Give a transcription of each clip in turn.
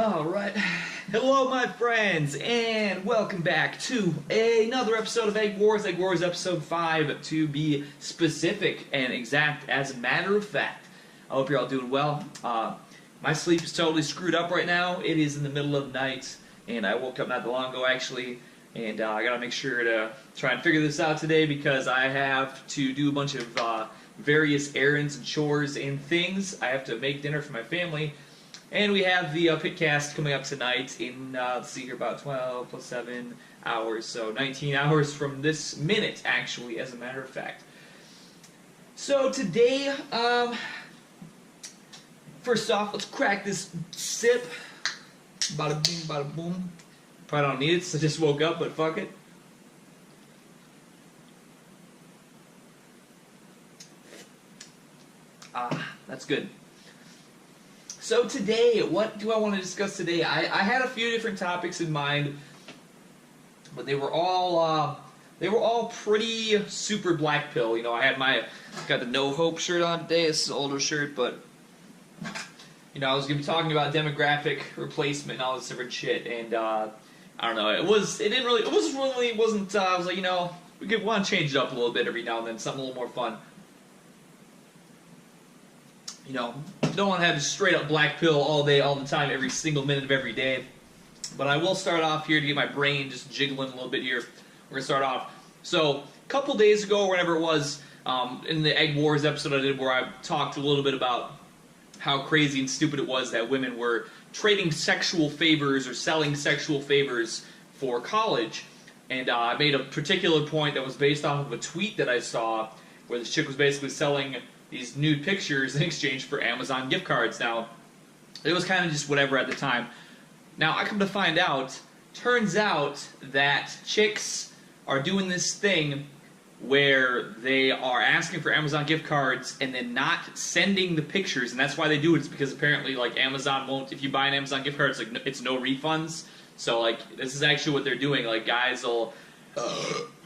Alright, hello my friends, and welcome back to another episode of EggWars, EggWars episode 5, to be specific and exact as a matter of fact. I hope you're all doing well. My sleep is totally screwed up right now. It is in the middle of the night, and I woke up not that long ago actually, and I gotta make sure to try and figure this out today because I have to do a bunch of various errands and chores and things. I have to make dinner for my family. And we have the pitcast coming up tonight in, let's see here, about 12 plus 7 hours, so 19 hours from this minute, actually, as a matter of fact. So today, first off, let's crack this sip. Bada bing, bada boom. Probably don't need it, so I just woke up, but fuck it. That's good. So today, what do I want to discuss today? I had a few different topics in mind, but they were all pretty super black pill. You know, I got the No Hope shirt on today. This is an older shirt, but you know, I was gonna be talking about demographic replacement and all this different shit, and I don't know. I was like, you know, we could want to change it up a little bit every now and then, something a little more fun. You know, don't want to have just straight up black pill all day, all the time, every single minute of every day. But I will start off here to get my brain just jiggling a little bit here. We're going to start off. So, a couple days ago, or whenever it was, in the EggWars episode I did where I talked a little bit about how crazy and stupid it was that women were trading sexual favors or selling sexual favors for college. And I made a particular point that was based off of a tweet that I saw where this chick was basically selling these nude pictures in exchange for Amazon gift cards. Now, it was kind of just whatever at the time. Now, I come to find out, turns out that chicks are doing this thing where they are asking for Amazon gift cards and then not sending the pictures, and that's why they do it. It's because apparently, like, Amazon won't, if you buy an Amazon gift card, it's no refunds. So, like, this is actually what they're doing. Like, guys will,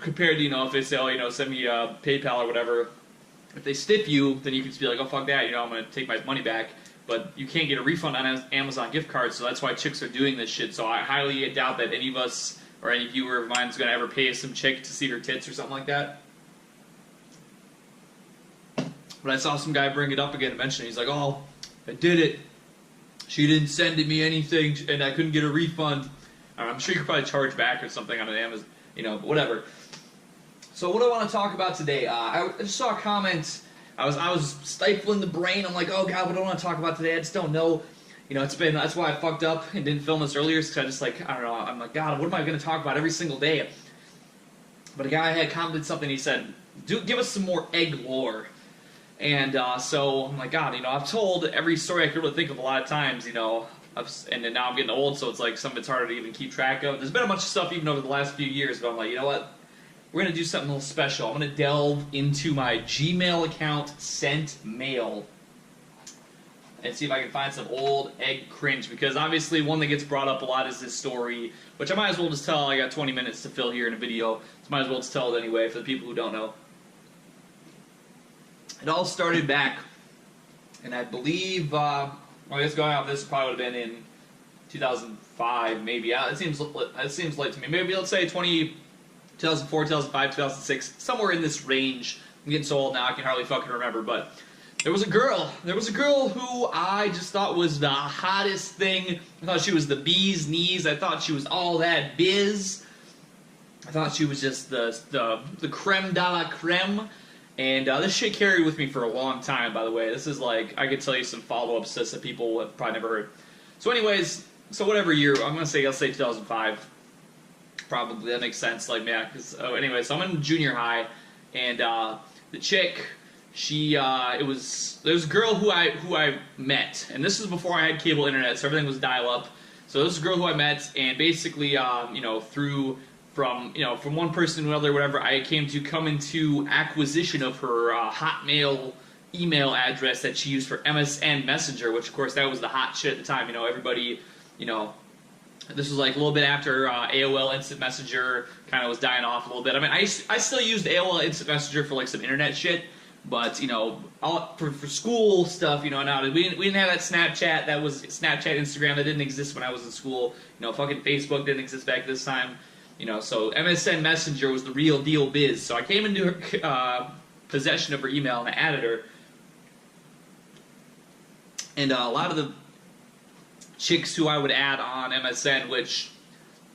compared to, you know, if they say, oh, you know, send me PayPal or whatever, if they stiff you, then you can just be like, oh, fuck that, you know, I'm going to take my money back. But you can't get a refund on Amazon gift cards, so that's why chicks are doing this shit. So I highly doubt that any of us, or any viewer of mine, is going to ever pay some chick to see her tits or something like that. But I saw some guy bring it up again and mention it. He's like, oh, I did it. She didn't send me anything, and I couldn't get a refund. I'm sure you could probably charge back or something on an Amazon, you know, but whatever. So what I want to talk about today, I just saw a comment. I was stifling the brain. I'm like, oh god, what do I want to talk about today? I just don't know. You know, that's why I fucked up and didn't film this earlier, because I just like, I don't know, I'm like, god, what am I going to talk about every single day? But a guy had commented something, he said, give us some more egg lore. And so I'm like, god, you know, I've told every story I could really think of a lot of times, you know, and then now I'm getting old, so it's like some of it's harder to even keep track of. There's been a bunch of stuff even over the last few years, but I'm like, you know what? We're going to do something a little special. I'm going to delve into my Gmail account sent mail and see if I can find some old egg cringe, because obviously one that gets brought up a lot is this story, which I might as well just tell. I got 20 minutes to fill here in a video, so might as well just tell it anyway for the people who don't know. It all started back, and I believe, well, I guess going off this probably would have been in 2005, maybe. It seems late to me. Maybe let's say 2004, 2005, 2006, somewhere in this range. I'm getting so old now I can hardly fucking remember, but there was a girl who I just thought was the hottest thing. I thought she was the bee's knees. I thought she was all that biz. I thought she was just the creme de la creme. And this shit carried with me for a long time, by the way. This is like, I could tell you some follow-up stuff that people have probably never heard. So anyways, so whatever year, I'll say 2005. Probably, that makes sense, like, yeah, anyway, so I'm in junior high, and the chick, there was a girl who I met, and this was before I had cable internet, so everything was dial-up. So this is a girl who I met, and basically, you know, from one person to another, whatever, I came to come into acquisition of her Hotmail email address that she used for MSN Messenger, which, of course, that was the hot shit at the time. You know, everybody, you know, this was like a little bit after AOL Instant Messenger kind of was dying off a little bit. I mean, I still used AOL Instant Messenger for like some internet shit, But you know, all, for school stuff, you know, now we didn't have that Snapchat. That was Snapchat, Instagram. That didn't exist when I was in school. You know, fucking Facebook didn't exist back this time. You know, so MSN Messenger was the real deal biz. So I came into her possession of her email and I added her. And a lot of the chicks who I would add on MSN, which,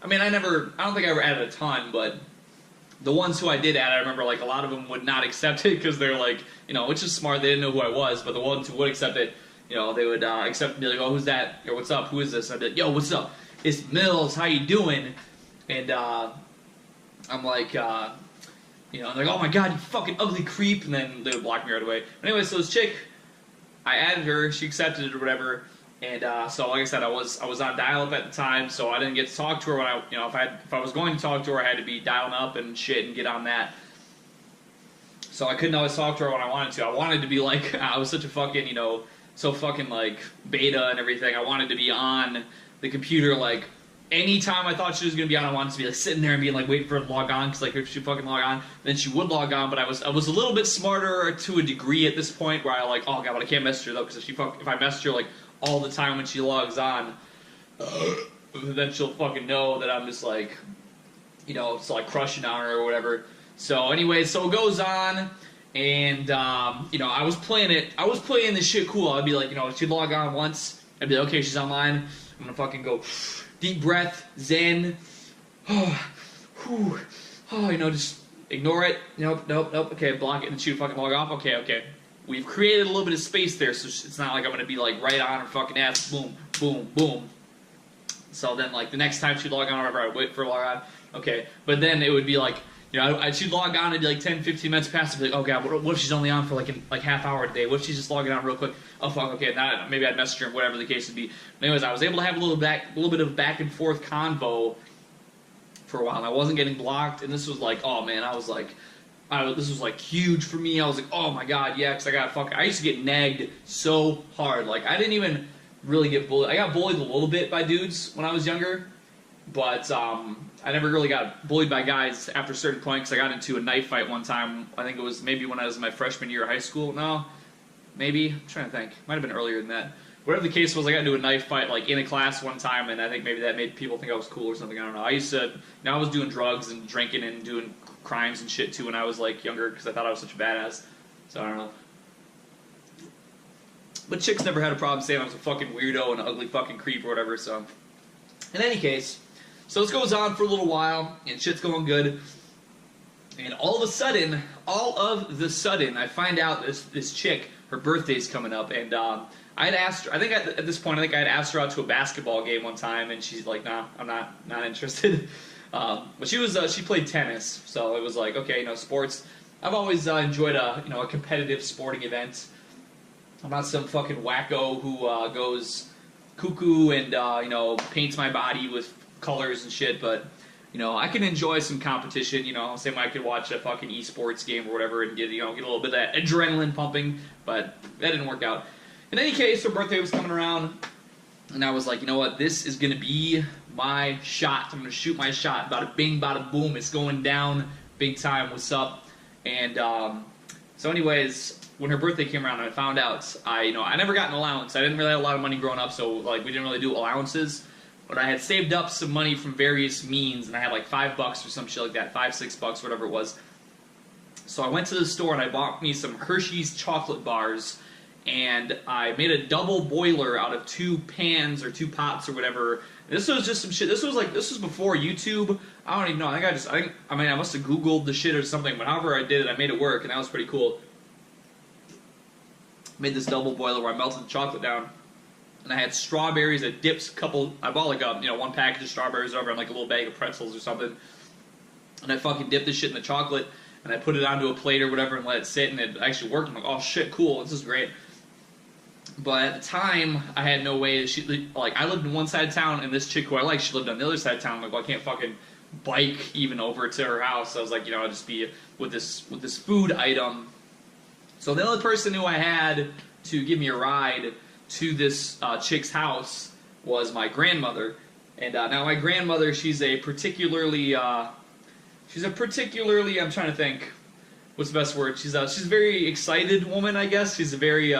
I mean, I don't think I ever added a ton, but the ones who I did add, I remember, like, a lot of them would not accept it because they're like, you know, which is smart, they didn't know who I was, but the ones who would accept it, you know, they would accept and be like, oh, who's that? Or what's up? Who is this? And I'd be like, yo, what's up? It's Mills, how you doing? And I'm like, you know, they're like, oh my god, you fucking ugly creep, and then they would block me right away. But anyway, so this chick, I added her, she accepted it or whatever. And so, like I said, I was on dial-up at the time, so I didn't get to talk to her when I, you know, if I was going to talk to her, I had to be dialing up and shit and get on that. So I couldn't always talk to her when I wanted to. I wanted to be like, I was such a fucking, you know, so fucking like beta and everything. I wanted to be on the computer like anytime I thought she was gonna be on. I wanted to be like sitting there and being like waiting for her to log on because like if she fucking log on, then she would log on. But I was a little bit smarter to a degree at this point where I like, oh god, but I can't message her though because if I message her like all the time when she logs on, then she'll fucking know that I'm just like, you know, it's like crushing on her or whatever. So anyway, so it goes on, and you know, I was playing this shit cool. I'd be like, you know, she'd log on once, I'd be like, okay, she's online, I'm gonna fucking go deep breath, zen, you know, just ignore it, nope, okay, block it, and she'd fucking log off, okay. We've created a little bit of space there, so it's not like I'm going to be like right on her fucking ass, boom, boom, boom. So then like the next time she'd log on or whatever, I'd wait for her to log on, okay. But then it would be like, you know, she'd log on and be like 10, 15 minutes past, I'd be like, oh god, what if she's only on for like half hour a day? What if she's just logging on real quick? Oh fuck, okay, now maybe I'd message her, whatever the case would be. But anyways, I was able to have a little bit of back and forth convo for a while, and I wasn't getting blocked, and this was like, oh man, this was like huge for me. I was like, oh my god, yeah, because I used to get nagged so hard. Like, I didn't even really get bullied. I got bullied a little bit by dudes when I was younger, but I never really got bullied by guys after a certain point because I got into a knife fight one time. I think it was maybe when I was in my freshman year of high school. No, maybe. I'm trying to think. Might have been earlier than that. Whatever the case was, I got into a knife fight like in a class one time, and I think maybe that made people think I was cool or something. I don't know. I was doing drugs and drinking and doing crimes and shit too when I was like younger because I thought I was such a badass. So I don't know. But chicks never had a problem saying I was a fucking weirdo and an ugly fucking creep or whatever. So in any case, so this goes on for a little while and shit's going good. And all of a sudden, I find out this chick, her birthday's coming up, and I had asked her. I think at this point, I had asked her out to a basketball game one time, and she's like, "Nah, I'm not interested." But she played tennis, so it was like, okay, you know, sports. I've always enjoyed a competitive sporting event. I'm not some fucking wacko who goes cuckoo and you know, paints my body with colors and shit, but you know, I can enjoy some competition. You know, same way I could watch a fucking esports game or whatever and get a little bit of that adrenaline pumping, but that didn't work out. In any case, her birthday was coming around, and I was like, you know what, this is gonna be my shot. I'm gonna shoot my shot. Bada bing, bada boom. It's going down big time. What's up? And so, anyways, when her birthday came around, I found out I never got an allowance. I didn't really have a lot of money growing up, so like we didn't really do allowances. But I had saved up some money from various means, and I had like $5 or some shit like that, $5-6, whatever it was. So I went to the store and I bought me some Hershey's chocolate bars, and I made a double boiler out of 2 pans or 2 pots or whatever. This was just some shit. This was before YouTube. I don't even know. I must have Googled the shit or something, but however I did it, I made it work, and that was pretty cool. Made this double boiler where I melted the chocolate down. And I had strawberries. I bought like a 1 package of strawberries over and like a little bag of pretzels or something. And I fucking dipped this shit in the chocolate, and I put it onto a plate or whatever and let it sit, and it actually worked. I'm like, oh shit, cool, this is great. But at the time, I had no way. I lived in one side of town, and this chick who I like, she lived on the other side of town. I'm like, well, I can't fucking bike even over to her house. So I was like, I'll just be with this food item. So the only person who I had to give me a ride to this chick's house was my grandmother. And now my grandmother, she's a particularly, I'm trying to think, what's the best word? She's a very excited woman, I guess. She's a very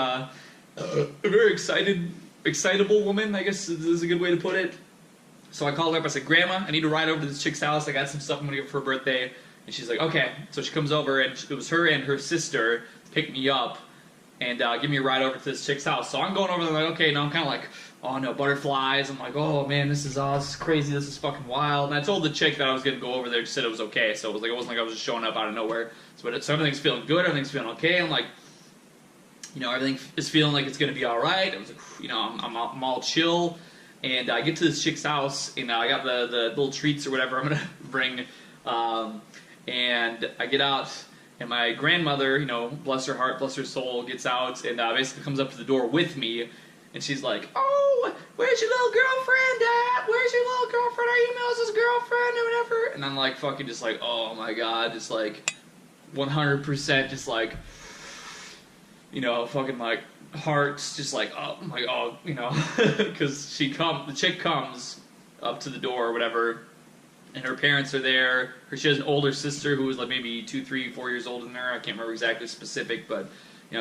excitable woman, I guess is a good way to put it. So I called her up. I said, Grandma, I need to ride over to this chick's house. I got some stuff I'm gonna get for her birthday. And she's like, okay. So she comes over, and it was her and her sister picked me up and give me a ride over to this chick's house. So I'm going over there like, okay, now I'm kind of like, oh no, butterflies. I'm like, oh man, this is crazy. This is fucking wild. And I told the chick that I was gonna go over there. She said it was okay. So it wasn't like I was just showing up out of nowhere. So everything's feeling good. Everything's feeling okay. I'm like, everything is feeling like it's gonna be all right. I was like, I'm all chill. And I get to this chick's house, and I got the little treats or whatever I'm gonna bring. And I get out, and my grandmother, bless her heart, bless her soul, gets out and basically comes up to the door with me. And she's like, oh, where's your little girlfriend at? Where's your little girlfriend? Are you Moses' girlfriend or whatever? And I'm like, fucking just like, oh my god, just like 100% just like, fucking like hearts just like, oh my god, because the chick comes up to the door or whatever, and her parents are there. She has an older sister who was like maybe 2, 3, 4 years older than her. I can't remember exactly specific, but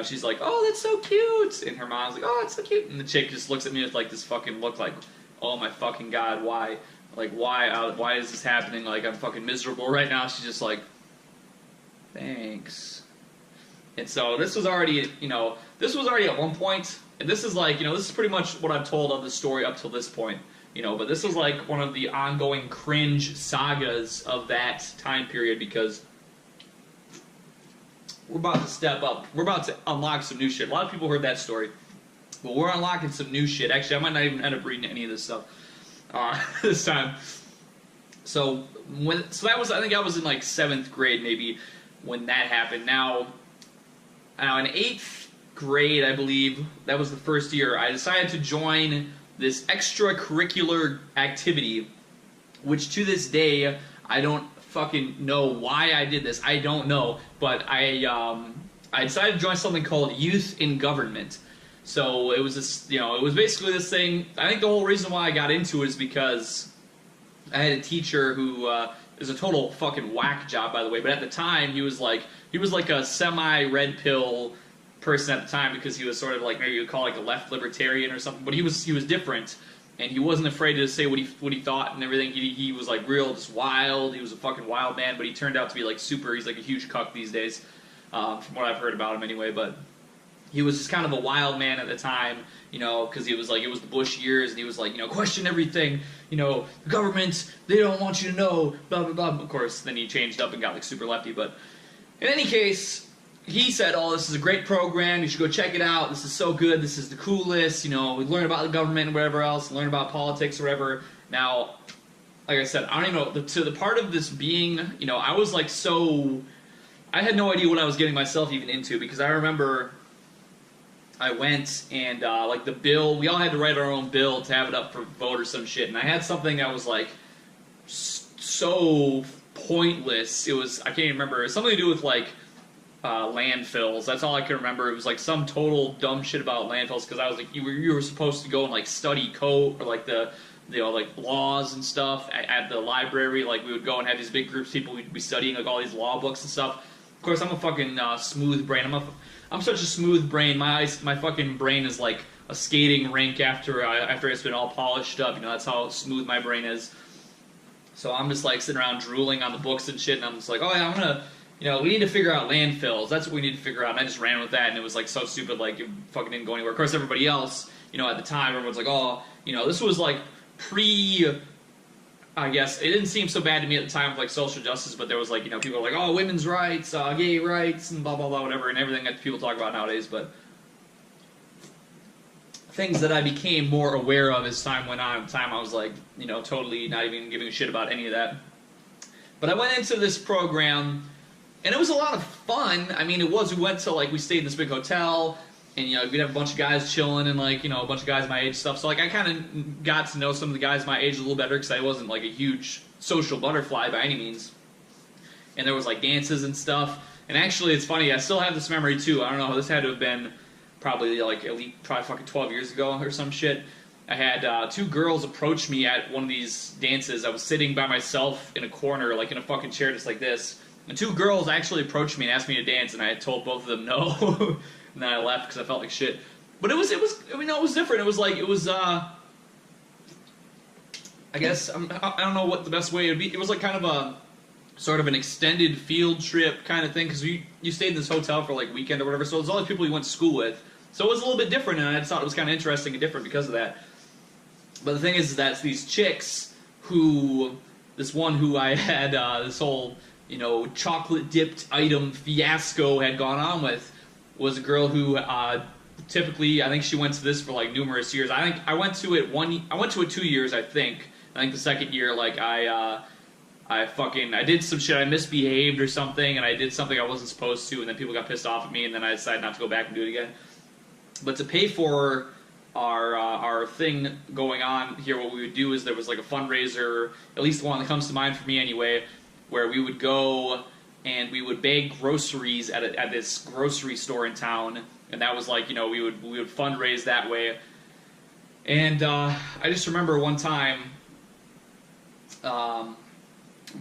she's like, oh, that's so cute. And her mom's like, oh, it's so cute. And the chick just looks at me with like this fucking look like, oh my fucking god, why? Like, why is this happening? Like, I'm fucking miserable right now. She's just like, thanks. And so this was already at one point, and this is like, this is pretty much what I've told of the story up till this point, but this was like one of the ongoing cringe sagas of that time period, because we're about to step up. We're about to unlock some new shit. A lot of people heard that story, but we're unlocking some new shit. Actually, I might not even end up reading any of this stuff this time. So that was, I think I was in like 7th grade maybe when that happened. Now in 8th grade, I believe, that was the first year, I decided to join this extracurricular activity, which to this day, I don't fucking know why I did this. I don't know, but I decided to join something called Youth in Government. So it was this, it was basically this thing. I think the whole reason why I got into it is because I had a teacher who is a total fucking whack job, by the way. But at the time, he was like a semi-red pill person at the time, because he was sort of like, maybe you would call like a left libertarian or something. But he was different, and he wasn't afraid to say what he thought and everything. He was like real, just wild. He was a fucking wild man, but he turned out to be like super. He's like a huge cuck these days, from what I've heard about him anyway. But he was just kind of a wild man at the time, because he was like, it was the Bush years, and he was like, question everything, the government, they don't want you to know, blah, blah, blah. Of course, then he changed up and got like super lefty, but in any case, he said, oh, this is a great program, you should go check it out, this is so good, this is the coolest, we learn about the government and whatever else, learn about politics or whatever. Now, like I said, I don't even know, to the part of this being, I was like I had no idea what I was getting myself even into, because I remember I went and, like, the bill, we all had to write our own bill to have it up for vote or some shit, and I had something that was, like, so pointless. It was, I can't even remember, it was something to do with, like, landfills. That's all I can remember. It was, like, some total dumb shit about landfills, because I was, like, you were supposed to go and, like, study code, or, like, like, laws and stuff at the library. Like, we would go and have these big groups of people, we'd be studying, like, all these law books and stuff. Of course, I'm a fucking smooth brain. I'm such a smooth brain. My fucking brain is like a skating rink after it's been all polished up. That's how smooth my brain is. So I'm just like sitting around drooling on the books and shit, and I'm just like, oh yeah, I'm gonna, we need to figure out landfills. That's what we need to figure out. And I just ran with that, and it was like so stupid, like it fucking didn't go anywhere. Of course, everybody else, at the time, everyone's like, oh, this was like I guess it didn't seem so bad to me at the time with like social justice, but there was like, people were like, oh, women's rights, gay rights, and blah, blah, blah, whatever, and everything that people talk about nowadays. But things that I became more aware of as time went on, I was like, totally not even giving a shit about any of that. But I went into this program, and it was a lot of fun. I mean, we went to, like, we stayed in this big hotel, and, we'd have a bunch of guys chilling and, like, a bunch of guys my age stuff. So, like, I kind of got to know some of the guys my age a little better, because I wasn't, like, a huge social butterfly by any means. And there was, like, dances and stuff. And actually, it's funny, I still have this memory, too. I don't know, this had to have been probably, like, at least probably fucking 12 years ago or some shit. I had 2 girls approach me at one of these dances. I was sitting by myself in a corner, like, in a fucking chair just like this. And two girls actually approached me and asked me to dance, and I had told both of them no, and then I left because I felt like shit. But it was, I mean, no, it was different. It was like, I guess, I don't know what the best way it would be. It was like kind of a, sort of an extended field trip kind of thing, because you stayed in this hotel for like weekend or whatever, so it was all the people you went to school with. So it was a little bit different, and I just thought it was kind of interesting and different because of that. But the thing is that it's these chicks who, this one who I had this whole, you know, chocolate-dipped item fiasco had gone on with, was a girl who typically, I think she went to this for like numerous years. I went to it 2 years, I think. I think the second year, like, I did some shit, I misbehaved or something, and I did something I wasn't supposed to, and then people got pissed off at me, and then I decided not to go back and do it again. But to pay for our thing going on here, what we would do is there was like a fundraiser, at least the one that comes to mind for me anyway, where we would go and we would bag groceries at this grocery store in town, and that was like, you know, we would fundraise that way. And I just remember one time, I'm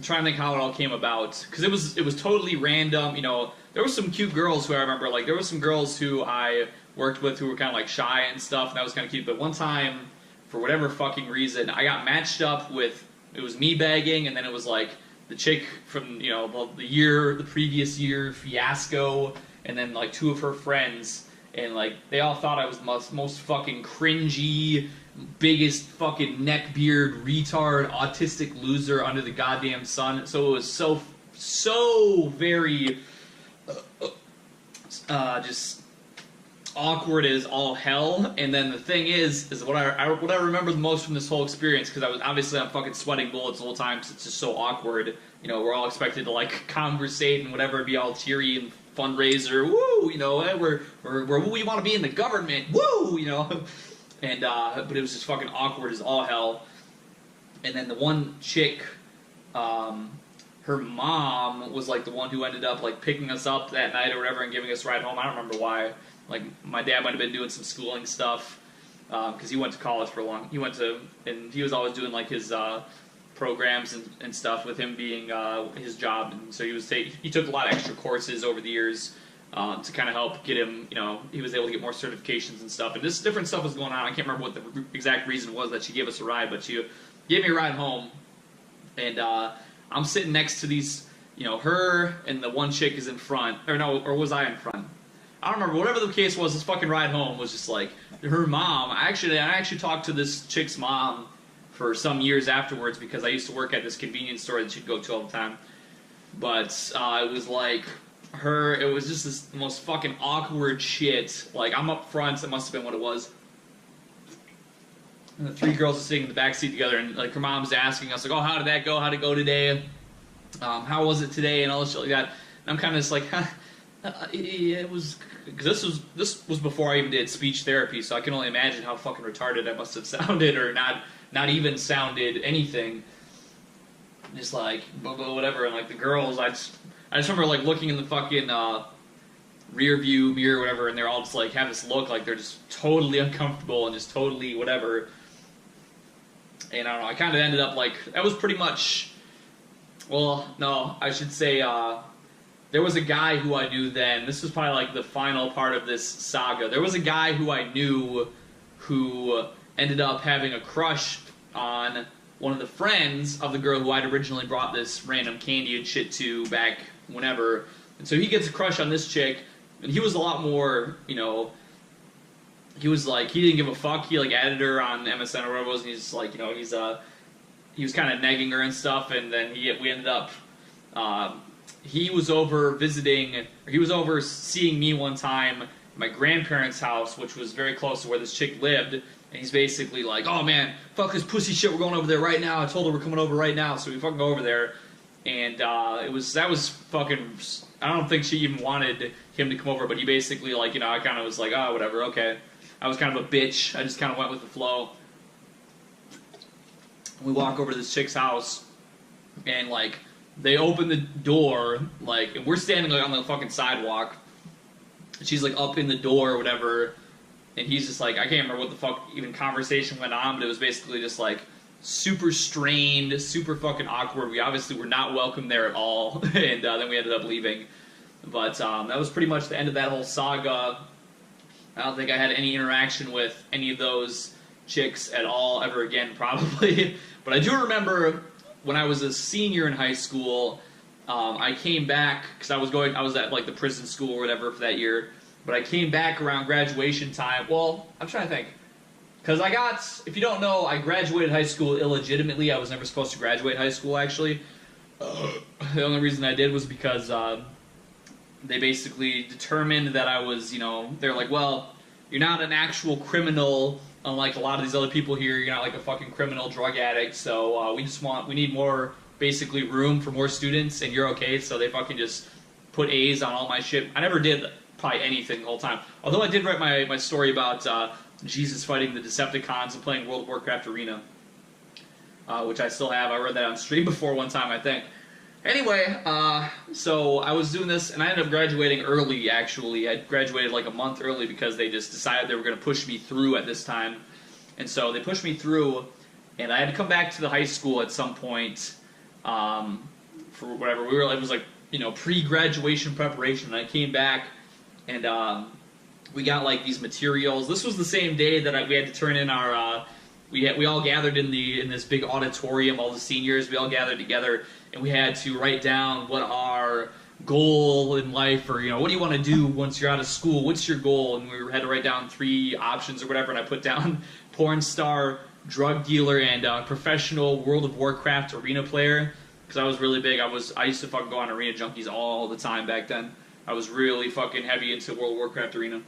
trying to think how it all came about, because it was totally random. You know, there were some cute girls who I remember, like there were some girls who I worked with who were kind of like shy and stuff, and that was kind of cute. But one time, for whatever fucking reason, I got matched up with, it was me bagging, and then it was like the chick from, you know, the previous year fiasco, and then like two of her friends, and like they all thought I was the most fucking cringy, biggest fucking neckbeard retard autistic loser under the goddamn sun. So it was so very just awkward as all hell. And then the thing is what I remember the most from this whole experience, because I'm fucking sweating bullets the whole time because it's just so awkward. You know, we're all expected to like conversate and whatever, be all cheery and fundraiser, woo, you know, we want to be in the government, woo, you know. And but it was just fucking awkward as all hell. And then the one chick, her mom was like the one who ended up like picking us up that night or whatever and giving us a ride home. I don't remember why. Like my dad might have been doing some schooling stuff, because he went to college for a long. And he was always doing like his programs and stuff with him being his job, and so he took a lot of extra courses over the years. To kind of help get him, you know, he was able to get more certifications and stuff. And this different stuff was going on. I can't remember what the exact reason was that she gave us a ride, but she gave me a ride home. And I'm sitting next to these, you know, her and the one chick is in front. Or was I in front? I don't remember. Whatever the case was, this fucking ride home was just like her mom. I actually talked to this chick's mom for some years afterwards, because I used to work at this convenience store that she'd go to all the time. But it was like it was just this most fucking awkward shit. Like, I'm up front, that must have been what it was. And the three girls are sitting in the back seat together, and like her mom's asking us, like, oh, how did that go? How'd it go today? How was it today? And all this shit like that. And I'm kind of just like, it was, because this was before I even did speech therapy, so I can only imagine how fucking retarded I must have sounded, or not even sounded anything. Just like, whatever. And like the girls, I just remember like looking in the fucking rear view mirror or whatever, and they're all just like have this look like they're just totally uncomfortable and just totally whatever. And I don't know, I kind of ended up like, that was pretty much, well, no, I should say there was a guy who I knew then. This was probably like the final part of this saga. There was a guy who I knew who ended up having a crush on one of the friends of the girl who I'd originally brought this random candy and shit to back whenever. And so he gets a crush on this chick, and he was a lot more, you know, he was like, he didn't give a fuck. He like added her on MSN or whatever it was, and he's like, you know, he was kind of negging her and stuff, and then we ended up, he was over seeing me one time at my grandparents' house, which was very close to where this chick lived. And he's basically like, oh man, fuck this pussy shit, we're going over there right now. I told her we're coming over right now, so we fucking go over there. And that was fucking, I don't think she even wanted him to come over, but he basically, like, you know, I kind of was like, oh, whatever, okay. I was kind of a bitch. I just kind of went with the flow. We walk over to this chick's house, and like, they open the door, like, and we're standing like on the fucking sidewalk. She's like up in the door or whatever. And he's just like, I can't remember what the fuck even conversation went on, but it was basically just like, super strained, super fucking awkward. We obviously were not welcome there at all, and then we ended up leaving. But that was pretty much the end of that whole saga. I don't think I had any interaction with any of those chicks at all ever again, probably. But I do remember when I was a senior in high school, I came back because I was at like the prison school or whatever for that year. But I came back around graduation time. Well, I'm trying to think. Because if you don't know, I graduated high school illegitimately. I was never supposed to graduate high school, actually. The only reason I did was because they basically determined that I was, they're like, well, you're not an actual criminal, unlike a lot of these other people here. You're not like a fucking criminal drug addict, so we need more, basically, room for more students, and you're okay, so they fucking just put A's on all my shit. I never did probably anything the whole time. Although I did write my story about Jesus fighting the Decepticons and playing World of Warcraft Arena, which I still have. I read that on stream before one time, I think. Anyway, so I was doing this, and I ended up graduating early, actually. I graduated like a month early because they just decided they were going to push me through at this time. And so they pushed me through, and I had to come back to the high school at some point for whatever. It was like, pre-graduation preparation, and I came back, and we got like these materials. This was the same day that we had to turn in our... We all gathered in this big auditorium, all the seniors. We all gathered together, and we had to write down what our goal in life, or what do you want to do once you're out of school? What's your goal? And we had to write down 3 options or whatever. And I put down porn star, drug dealer, and professional World of Warcraft arena player, because I was really big. I used to fucking go on Arena Junkies all the time back then. I was really fucking heavy into World of Warcraft Arena.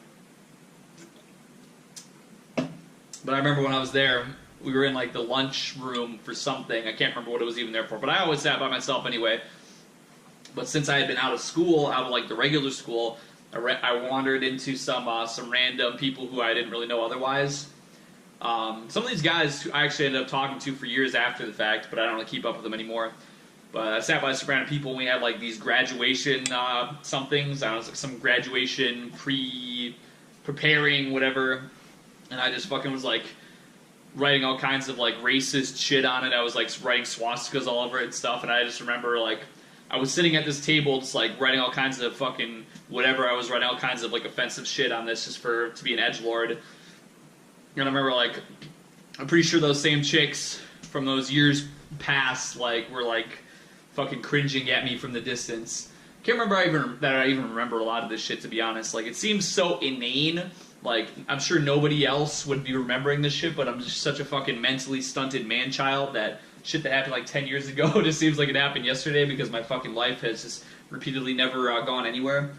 But I remember when I was there, we were in like the lunch room for something. I can't remember what it was even there for, but I always sat by myself anyway. But since I had been out of school, out of like the regular school, I wandered into some random people who I didn't really know otherwise. Some of these guys I actually ended up talking to for years after the fact, but I don't really keep up with them anymore. But I sat by some random people, and we had like these graduation somethings. I don't know, like some graduation preparing, whatever. And I just fucking was like writing all kinds of like racist shit on it. I was like writing swastikas all over it and stuff. And I just remember like I was sitting at this table just like writing all kinds of fucking whatever. I was writing all kinds of like offensive shit on this just to be an edgelord. And I remember like I'm pretty sure those same chicks from those years past like were like fucking cringing at me from the distance. Can't remember that I even remember a lot of this shit, to be honest. Like it seems so inane. Like, I'm sure nobody else would be remembering this shit, but I'm just such a fucking mentally stunted man-child that shit that happened like 10 years ago just seems like it happened yesterday because my fucking life has just repeatedly never gone anywhere.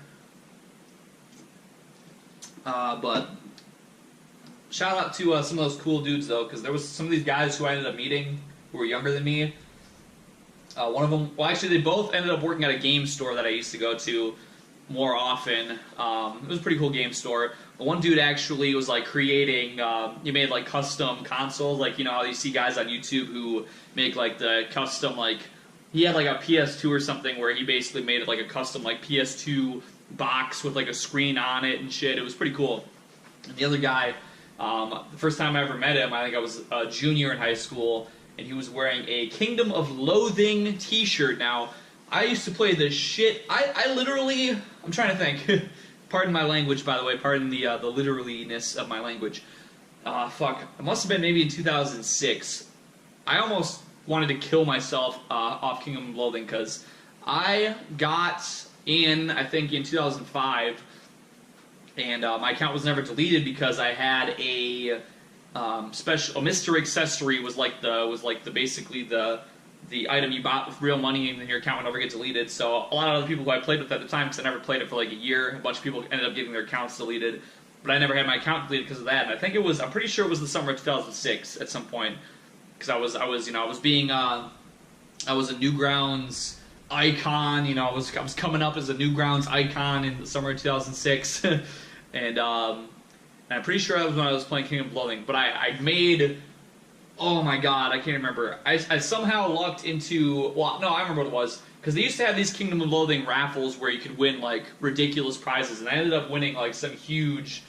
But shout out to some of those cool dudes, though, because there was some of these guys who I ended up meeting who were younger than me. One of them, well, actually, they both ended up working at a game store that I used to go to more often. It was a pretty cool game store. But one dude actually was like creating, he made like custom consoles, like how you see guys on YouTube who make like the custom, like, he had like a PS2 or something where he basically made it like a custom like PS2 box with like a screen on it and shit. It was pretty cool. And the other guy, the first time I ever met him, I think I was a junior in high school, and he was wearing a Kingdom of Loathing t-shirt. Now, I used to play this shit. I literally, I'm trying to think. Pardon my language, by the way. Pardon the literalness of my language. Fuck. It must have been maybe in 2006. I almost wanted to kill myself off Kingdom of Loathing because I got in, I think, in 2005, and my account was never deleted because I had a Mr. Accessory was like the basically the item you bought with real money, and then your account would never get deleted. So a lot of other people who I played with at the time, because I never played it for like a year, a bunch of people ended up getting their accounts deleted. But I never had my account deleted because of that. And I think I'm pretty sure it was the summer of 2006 at some point, because I was a Newgrounds icon. I was coming up as a Newgrounds icon in the summer of 2006, and I'm pretty sure that was when I was playing Kingdom of Loathing. But I made. Oh my god, I can't remember. I somehow lucked into... Well, no, I remember what it was. Because they used to have these Kingdom of Loathing raffles where you could win, like, ridiculous prizes. And I ended up winning, like, some huge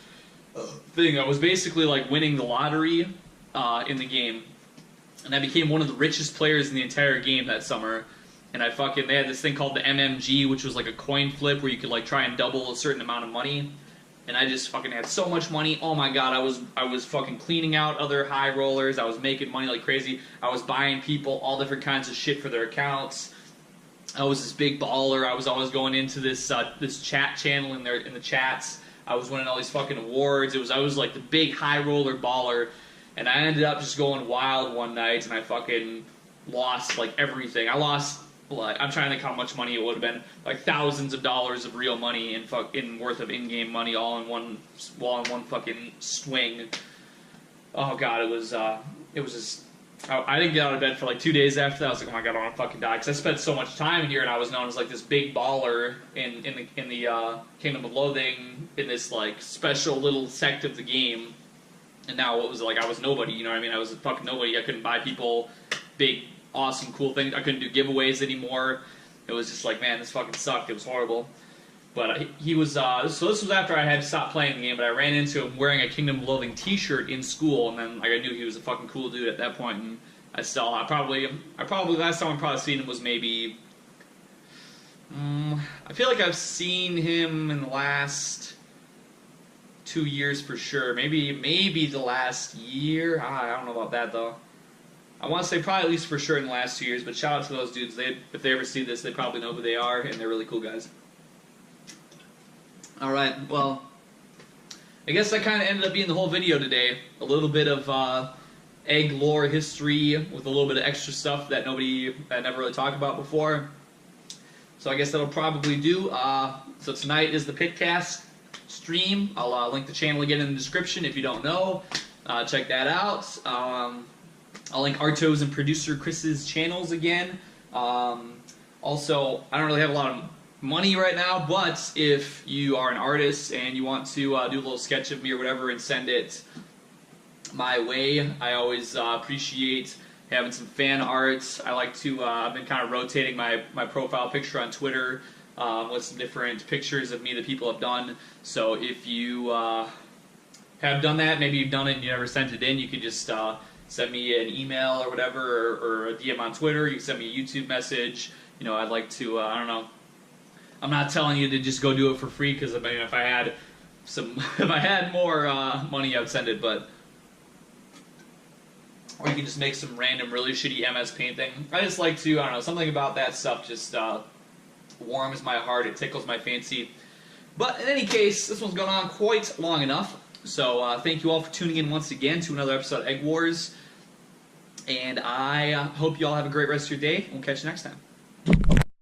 thing. I was basically, like, winning the lottery in the game. and I became one of the richest players in the entire game that summer. And they had this thing called the MMG, which was like a coin flip where you could like try and double a certain amount of money. And I just fucking had so much money. Oh my god, I was fucking cleaning out other high rollers. I was making money like crazy. I was buying people all different kinds of shit for their accounts. I was this big baller. I was always going into this this chat channel in the chats. I was winning all these fucking awards. I was like the big high roller baller, and I ended up just going wild one night, and I fucking lost like everything. I lost, like, I'm trying to think how much money it would have been, like thousands of dollars of real money in worth of in-game money all in one fucking swing. Oh god, it was just. I didn't get out of bed for like 2 days after that. I was like, oh my god, I want to fucking die, because I spent so much time here, and I was known as like this big baller in the Kingdom of Loathing, in this like special little sect of the game. And now it was like I was nobody, you know what I mean? I was a fucking nobody. I couldn't buy people big, awesome, cool things. I couldn't do giveaways anymore. It was just like, man, this fucking sucked. It was horrible. But he was, so this was after I had stopped playing the game, but I ran into him wearing a Kingdom of Loathing t-shirt in school, and then like I knew he was a fucking cool dude at that point, and I probably last time I probably seen him was maybe, I feel like I've seen him in the last 2 years for sure, maybe the last year, I don't know about that though. I want to say probably at least for sure in the last 2 years, but shout out to those dudes. If they ever see this, they probably know who they are, and they're really cool guys. Alright, well, I guess that kind of ended up being the whole video today. A little bit of egg lore history with a little bit of extra stuff that I never really talked about before. So I guess that'll probably do. So tonight is the Pitcast stream. I'll link the channel again in the description if you don't know. Check that out. I'll link Arto's and producer Chris's channels again. Also, I don't really have a lot of money right now, but if you are an artist and you want to do a little sketch of me or whatever and send it my way, I always appreciate having some fan art. I like to, I've been kind of rotating my profile picture on Twitter with some different pictures of me that people have done. So if you have done that, maybe you've done it and you never sent it in, you could just send me an email or whatever, or a DM on Twitter. You can send me a YouTube message. You know, I'd like to, I don't know. I'm not telling you to just go do it for free, because I mean, if I had more money, I'd send it. But or you can just make some random, really shitty MS Paint thing. I just like to, I don't know, something about that stuff just warms my heart. It tickles my fancy. But in any case, this one's gone on quite long enough. So thank you all for tuning in once again to another episode of Egg Wars. And I hope you all have a great rest of your day. We'll catch you next time.